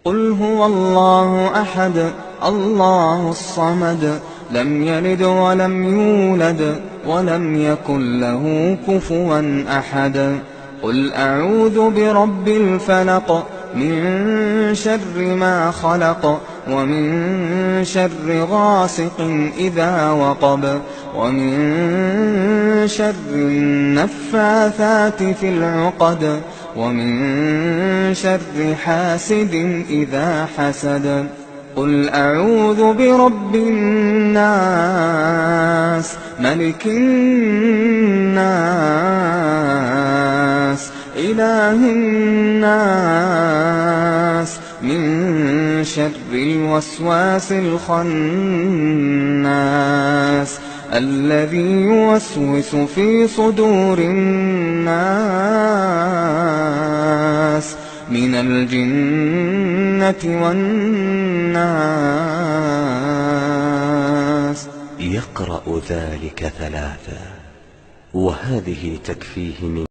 قل هو الله أحد الله الصمد لم يلد ولم يولد ولم يكن له كفوا أحد. قل أعوذ برب الفلق من شر ما خلق ومن شر غاسق إذا وقب ومن شر النفاثات في العقد ومن شر حاسد إذا حسد. قل أعوذ برب الناس ملك الناس إله الناس من شر الوسواس الخناس الذي يوسوس في صدور الناس من الجنة والناس. يقرأ ذلك 3 وهذه تكفيه من